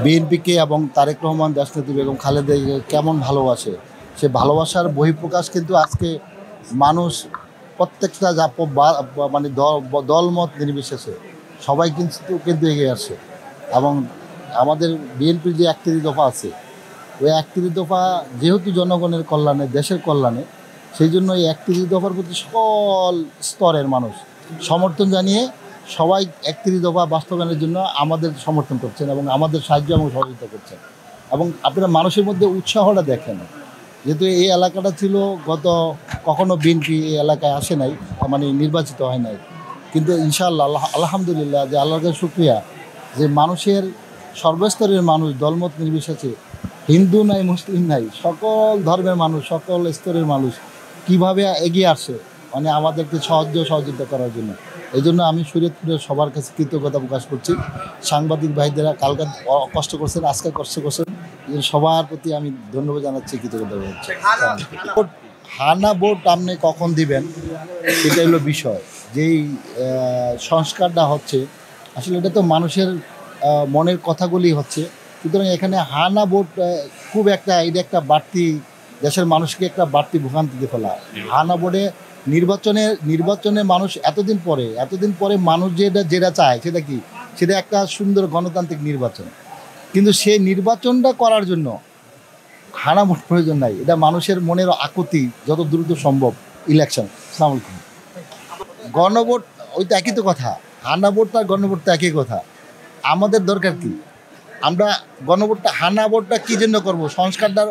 বিএনপিকে এবং তারেক রহমান দেশনেত্রী বেগম খালেদা কেমন ভালোবাসে, সে ভালোবাসার বহিঃপ্রকাশ কিন্তু আজকে মানুষ প্রত্যেকটা মানে দলমত নির্বিশেষে সবাই কিন্তু এগিয়ে আসছে। এবং আমাদের বিএনপির যে ৩১ দফা আছে, ওই ৩১ দফা যেহেতু জনগণের কল্যাণে, দেশের কল্যাণে, সেই জন্য এই ৩১ দফার প্রতি সকল স্তরের মানুষ সমর্থন জানিয়ে সবাই ৩১ দফা বাস্তবায়নের জন্য আমাদের সমর্থন করছেন এবং আমাদের সাহায্য এবং সহযোগিতা করছেন। এবং আপনারা মানুষের মধ্যে উৎসাহটা দেখেন, যেহেতু এই এলাকাটা ছিল কখনো বিএনপি এই এলাকায় আসে নাই, মানে নির্বাচিত হয় নাই, কিন্তু ইনশাআল্লাহ আলহামদুলিল্লাহ যে আল্লাহর কাছে শুকরিয়া যে মানুষের সর্বস্তরের মানুষ দলমত নির্বিশেষে, হিন্দু নাই মুসলিম নাই, সকল ধর্মের মানুষ, সকল স্তরের মানুষ কিভাবে এগিয়ে আসে মানে আমাদেরকে সহযোগিতা করার জন্য। এই জন্য আমি শরীয়তপুরের সবার কাছে কৃতজ্ঞতা প্রকাশ করছি। সাংবাদিক ভাইদেরা কালকে কষ্ট করছেন, আজকে কষ্ট করছেন, সবার প্রতি আমি ধন্যবাদ জানাচ্ছি, কৃতজ্ঞতা জানাচ্ছি। হানা ভোট আপনি কখন দিবেন সেটা হলো বিষয়। যেই সংস্কারটা হচ্ছে আসলে এটা তো মানুষের মনের কথাগুলি হচ্ছে, সুতরাং এখানে হানা ভোট খুব এটা একটা বাড়তি, দেশের মানুষকে একটা বাড়তি ভোগান্তিতে ফেলা। হানা ভোটে নির্বাচনে মানুষ এতদিন পরে মানুষ যেটা চায় সেটা একটা সুন্দর গণতান্ত্রিক নির্বাচন, কিন্তু সেই নির্বাচনটা করার জন্য হানা ভোট প্রয়োজন নাই। এটা মানুষের মনের আকুতি, যত দ্রুত সম্ভব ইলেকশন। আসসালামু আলাইকুম। গণভোট ওই তো একই তো কথা, হানা ভোট আর গণভোট তো একই কথা। আমাদের দরকার কি? আমরা হানা ভোটটা কী জন্য করবো? সংস্কারটার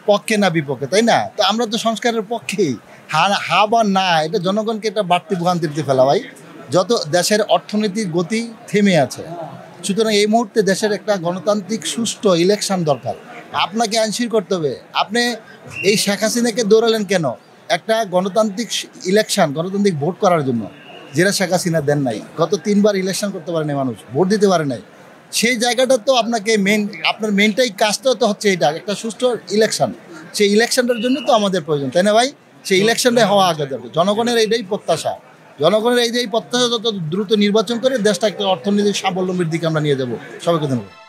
পক্ষে না বিপক্ষে, তাই না? তো আমরা তো সংস্কারের পক্ষেই। হা বা না, এটা জনগণকে একটা বাড়তি ভোগান্তিতে ফেলা ভাই। যত দেশের অর্থনৈতিক গতি থেমে আছে, সুতরাং এই মুহূর্তে দেশের একটা গণতান্ত্রিক সুষ্ঠু ইলেকশন দরকার। আপনাকে আইনশৃঙ্খলা করতে হবে। আপনি এই শেখ হাসিনাকে দৌড়ালেন কেন? একটা গণতান্ত্রিক ইলেকশন, গণতান্ত্রিক ভোট করার জন্য, যেটা শেখ হাসিনা দেন নাই। গত 3 বার ইলেকশন করতে পারে নাই, মানুষ ভোট দিতে পারে নাই। সেই জায়গাটা তো আপনাকে আপনার মেনটাই কাজটা তো হচ্ছে এটা, একটা সুষ্ঠু ইলেকশন। সেই ইলেকশনটার জন্য তো আমাদের প্রয়োজন, তাই না ভাই? সেই ইলেকশনটাই হওয়া আগে যাবে। জনগণের এইটাই প্রত্যাশা, যত দ্রুত নির্বাচন করে দেশটা একটা অর্থনৈতিক স্বাবলম্বীর দিকে আমরা নিয়ে যাব। সবাইকে ধন্যবাদ।